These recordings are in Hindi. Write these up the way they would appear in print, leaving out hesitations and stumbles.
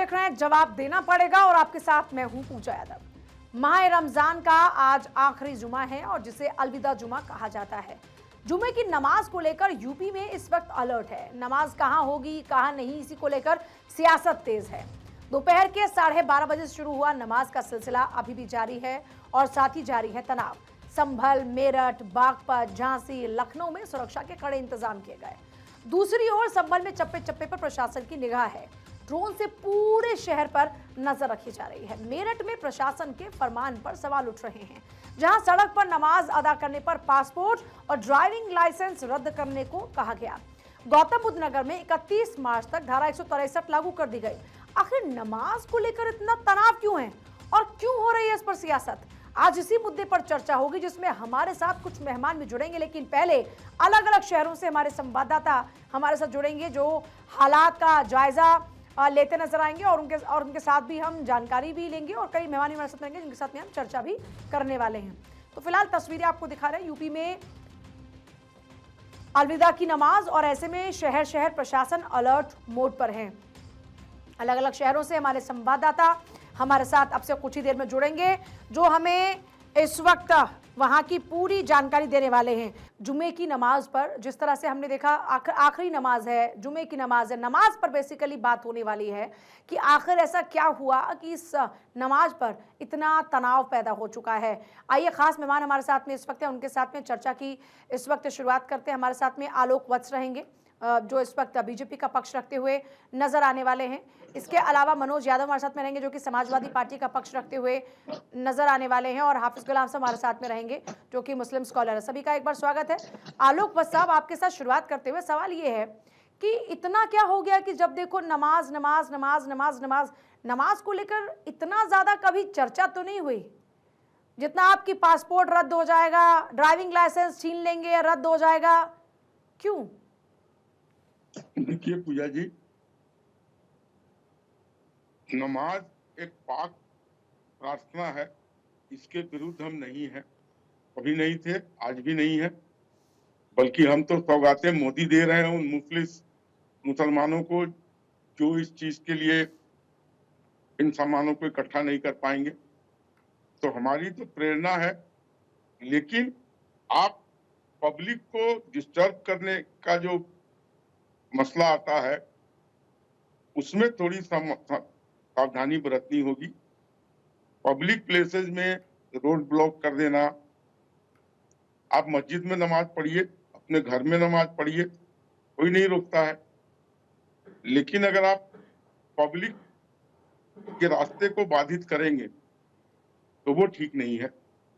देख रहे हैं जवाब देना पड़ेगा और आपके साथ मैं हूं पूजा यादव। माह रमजान का आज आखिरी जुमा है और जिसे अलविदा जुमा कहा जाता है। जुमे की नमाज को लेकर यूपी में इस वक्त अलर्ट है। नमाज कहां होगी कहां नहीं, इसी को लेकर सियासत तेज है। दोपहर के 12:30 बजे से शुरू हुआ नमाज का सिलसिला अभी भी जारी है और साथ ही जारी है तनाव। संभल, मेरठ, बागपत, झांसी, लखनऊ में सुरक्षा के कड़े इंतजाम किए गए। दूसरी ओर संभल में चप्पे चप्पे पर प्रशासन की निगाह है। ड्रोन से पूरे शहर पर नजर रखी जा रही है। मेरठ में प्रशासन के फरमान पर सवाल उठ रहे हैं, जहां सड़क पर नमाज अदा करने पर पासपोर्ट और ड्राइविंग लाइसेंस रद्द करने को कहा गया। गौतम बुद्ध नगर में 31 मार्च तक धारा 163 लागू कर दी गई। आखिर नमाज को लेकर इतना तनाव क्यों है और क्यों हो रही है इस पर सियासत? आज इसी मुद्दे पर चर्चा होगी, जिसमें हमारे साथ कुछ मेहमान भी जुड़ेंगे। लेकिन पहले अलग अलग शहरों से हमारे संवाददाता हमारे साथ जुड़ेंगे, जो हालात का जायजा लेते नजर आएंगे और उनके साथ भी हम जानकारी भी लेंगे और कई मेहमान हमारे साथ रहेंगे जिनके साथ में हम चर्चा भी करने वाले हैं। तो फिलहाल तस्वीरें आपको दिखा रहे हैं यूपी में अलविदा की नमाज, और ऐसे में शहर शहर प्रशासन अलर्ट मोड पर है। अलग अलग शहरों से हमारे संवाददाता हमारे साथ अब से कुछ ही देर में जुड़ेंगे, जो हमें इस वक्त वहां की पूरी जानकारी देने वाले हैं। जुमे की नमाज पर जिस तरह से हमने देखा, आखिरी नमाज है, जुमे की नमाज है, नमाज पर बेसिकली बात होने वाली है कि आखिर ऐसा क्या हुआ कि इस नमाज पर इतना तनाव पैदा हो चुका है। आइए, खास मेहमान हमारे साथ में इस वक्त है, उनके साथ में चर्चा की इस वक्त शुरुआत करते हैं। हमारे साथ में आलोक वत्स रहेंगे, जो इस वक्त बीजेपी का पक्ष रखते हुए नजर आने वाले हैं। इसके अलावा मनोज यादव हमारे साथ में रहेंगे, जो कि समाजवादी पार्टी का पक्ष रखते हुए नजर आने वाले हैं, और हाफिज गुलाम साहब हमारे साथ में रहेंगे, जो कि मुस्लिम स्कॉलर है। सभी का एक बार स्वागत है। आलोक वत्स साहब, आपके साथ शुरुआत करते हुए सवाल ये है कि इतना क्या हो गया कि जब देखो नमाज नमाज नमाज नमाज नमाज नमाज को लेकर इतना ज्यादा कभी चर्चा तो नहीं हुई जितना आपकी पासपोर्ट रद्द हो जाएगा, ड्राइविंग लाइसेंस छीन लेंगे या रद्द हो जाएगा, क्यों? देखिए पूजा जी, नमाज एक पाक प्रार्थना है, इसके विरुद्ध हम नहीं हैं, कभी नहीं थे, आज भी नहीं है। बल्कि हम तो सौगातें मोदी दे रहे हैं उन मुफलिस मुसलमानों को जो इस चीज के लिए इन सामानों को इकट्ठा नहीं कर पाएंगे। तो हमारी तो प्रेरणा है, लेकिन आप पब्लिक को डिस्टर्ब करने का जो मसला आता है उसमें थोड़ी सावधानी बरतनी होगी। पब्लिक प्लेसेस में रोड ब्लॉक कर देना, आप मस्जिद में नमाज पढ़िए, अपने घर में नमाज पढ़िए, कोई नहीं रोकता है। लेकिन अगर आप पब्लिक के रास्ते को बाधित करेंगे तो वो ठीक नहीं है,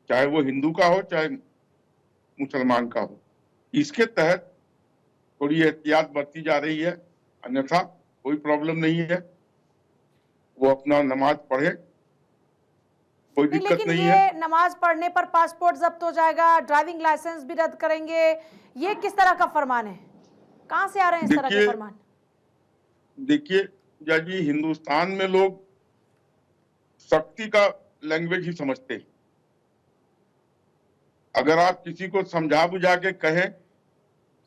चाहे वो हिंदू का हो चाहे मुसलमान का हो। इसके तहत थोड़ी एहतियात बरती जा रही है, अन्यथा कोई प्रॉब्लम नहीं है, वो अपना नमाज पढ़े, कोई दिक्कत नहीं है। लेकिन ये नमाज पढ़ने पर पासपोर्ट जब्त हो जाएगा, ड्राइविंग लाइसेंस भी रद्द करेंगे, ये किस तरह का फरमान है? कहां से आ रहे हैं इस तरह के फरमान? देखिए जी, हिंदुस्तान में लोग सख्ती का लैंग्वेज ही समझते हैं। अगर आप किसी को समझा बुझा के कहें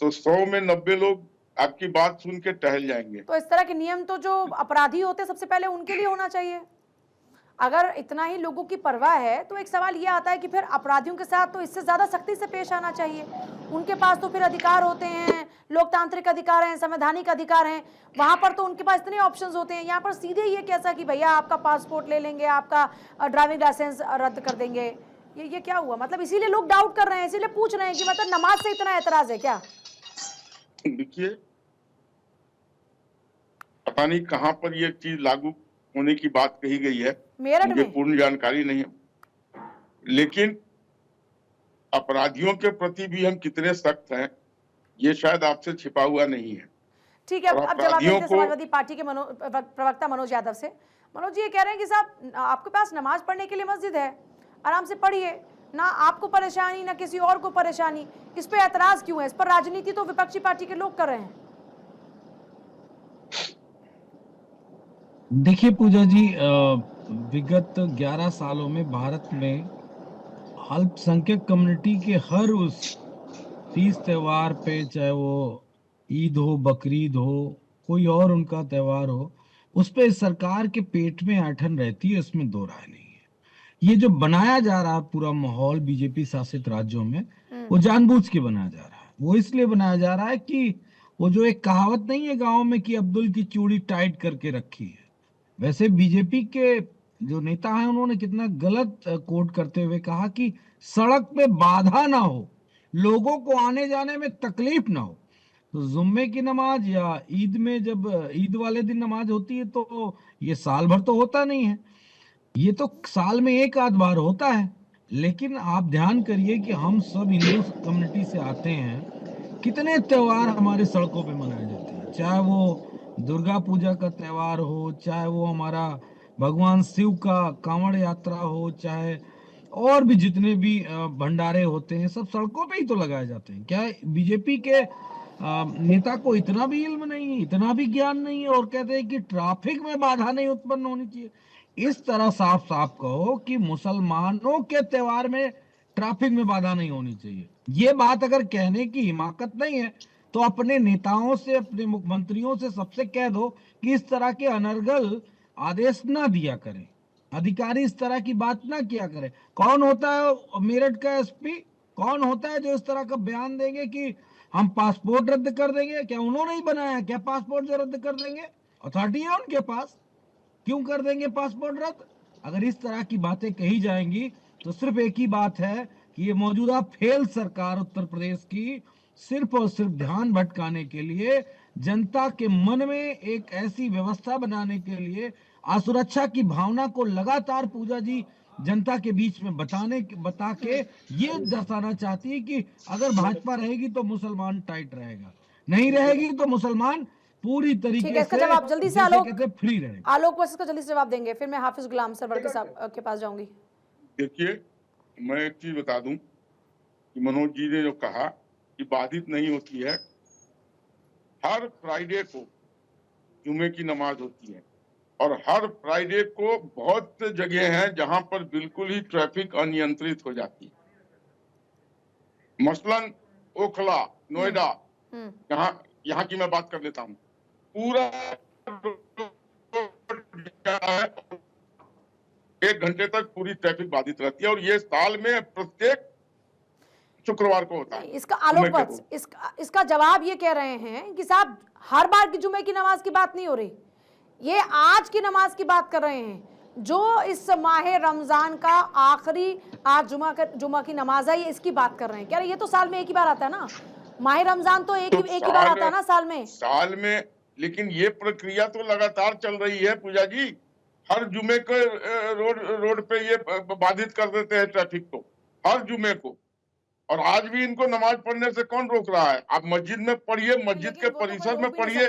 तो 100 में 90 लोग आपकी बात सुन के टहल जाएंगे। तो इस तरह के नियम तो जो अपराधी होते हैं सबसे पहले उनके लिए होना चाहिए। अगर इतना ही लोगों की परवाह है तो एक सवाल ये आता है कि फिर अपराधियों के साथ तो इससे ज्यादा सख्ती से पेश आना चाहिए। उनके पास तो फिर अधिकार होते हैं, लोकतांत्रिक अधिकार हैं, संवैधानिक अधिकार हैं, वहां पर तो उनके पास इतने ऑप्शंस होते हैं। यहाँ पर सीधे ये कैसा कि भैया आपका पासपोर्ट ले लेंगे, आपका ड्राइविंग लाइसेंस रद्द कर देंगे, ये क्या हुआ? मतलब इसीलिए लोग डाउट कर रहे हैं, इसीलिए पूछ रहे हैं कि मतलब नमाज से इतना एतराज है क्या? देखिए, पता नहीं कहां पर ये चीज लागू होने की बात कही गई है, मुझे पूर्ण जानकारी नहीं है। लेकिन अपराधियों के प्रति भी हम कितने सख्त हैं, ये शायद आपसे छिपा हुआ नहीं है। ठीक है, अब जवाब देते समाजवादी पार्टी के प्रवक्ता मनोज यादव से। मनोज जी ये कह रहे हैं कि साहब आपके पास नमाज पढ़ने के लिए मस्जिद है, आराम से पढ़िए, ना आपको परेशानी ना किसी और को परेशानी, इस पे ऐतराज क्यों है? इस पर राजनीति तो विपक्षी पार्टी के लोग कर रहे हैं। देखिए पूजा जी, विगत 11 सालों में भारत में अल्पसंख्यक कम्युनिटी के हर उस तीज त्योहार पे, चाहे वो ईद हो, बकरीद हो, कोई और उनका त्योहार हो, उस पे सरकार के पेट में ऐंठन रहती है, इसमें दो राय नहीं है। ये जो बनाया जा रहा है पूरा माहौल बीजेपी शासित राज्यों में, वो जानबूझ के बनाया जा रहा है। वो इसलिए बनाया जा रहा है कि वो जो एक कहावत नहीं है गांव में कि अब्दुल की चूड़ी टाइट करके रखी है, वैसे बीजेपी के जो नेता हैं उन्होंने कितना गलत कोट करते हुए कहा कि सड़क पे बाधा ना हो, लोगों को आने जाने में तकलीफ ना हो। तो जुम्मे की नमाज या ईद में, जब ईद वाले दिन नमाज होती है, तो ये साल भर तो होता नहीं है, ये तो साल में एक आध बार होता है। लेकिन आप ध्यान करिए कि हम सब हिंदू कम्युनिटी से आते हैं, कितने त्योहार हमारे सड़कों पे मनाए जाते हैं, चाहे वो दुर्गा पूजा का त्योहार हो, चाहे वो हमारा भगवान शिव का कांवड़ यात्रा हो, चाहे और भी जितने भी भंडारे होते हैं, सब सड़कों पे ही तो लगाए जाते हैं। क्या बीजेपी के नेता को इतना भी इल्म नहीं है, इतना भी ज्ञान नहीं है, और कहते हैं कि ट्रैफिक में बाधा नहीं उत्पन्न होनी चाहिए। इस तरह साफ साफ कहो कि मुसलमानों के त्योहार में ट्रैफिक में बाधा नहीं होनी चाहिए। ये बात अगर कहने की हिमाकत नहीं है, तो अपने नेताओं से, अपने मुख्यमंत्रियों से, सबसे कह दो कि इस तरह के अनर्गल आदेश ना दिया करें, अधिकारी इस तरह की बात ना किया करें। कौन होता है मेरठ का एसपी, कौन होता है जो इस तरह का बयान देंगे कि हम पासपोर्ट रद्द कर देंगे? क्या उन्होंने ही बनाया? क्या पासपोर्ट जो रद्द कर देंगे? अथॉरिटी है उनके पास, क्यों कर देंगे पासपोर्ट रद्द? अगर इस तरह की बातें कही जाएंगी तो सिर्फ एक ही बात है कि ये मौजूदा फेल सरकार उत्तर प्रदेश की सिर्फ और सिर्फ ध्यान भटकाने के लिए, जनता के मन में एक ऐसी व्यवस्था बनाने के लिए, असुरक्षा की भावना को लगातार पूजा जी जनता के बीच में बता के ये दर्शाना चाहती है कि अगर भाजपा रहेगी तो मुसलमान टाइट रहेगा, नहीं रहेगी तो मुसलमान पूरी ठीक तरीके है, इसका से जवाब जल्दी से जैसे आलोक कहते हैं फ्री रहेगा। आलोक बस इसका जल्दी से जवाब देंगे, फिर मैं हाफिज गुलाम सरवर के साहब के पास जाऊंगी। देखिए, मैं एक चीज बता दूं कि मनोज जी ने जो कहा कि बाधित नहीं होती है, हर फ्राइडे को जुमे की नमाज होती है, और हर फ्राइडे को बहुत जगह हैं जहां पर बिल्कुल ही ट्रैफिक अनियंत्रित हो जाती है। मसलन ओखला, नोएडा, यहाँ की मैं बात कर लेता हूँ, पूरा 1 घंटे तक पूरी ट्रैफिक बाधित रहती है, और ये साल में प्रत्येक शुक्रवार को होता है। इसका आलोक बस इसका जवाब ये कह रहे हैं कि साहब हर बार की जुमे की नमाज की बात नहीं हो रही, ये आज की नमाज की बात कर रहे हैं, जो इस माह रमजान का आखिरी आज जुमा की नमाज है, ये इसकी बात कर रहे हैं। क्या ये तो साल में एक ही बार आता है ना, माह रमजान तो एक ही बार आता है ना साल में। लेकिन ये प्रक्रिया तो लगातार चल रही है पूजा जी, हर जुमे को रोड पे ये बाधित कर देते हैं ट्रैफिक को, हर जुमे को। और आज भी इनको नमाज पढ़ने से कौन रोक रहा है? आप मस्जिद में पढ़िए, मस्जिद के परिसर में पढ़िए।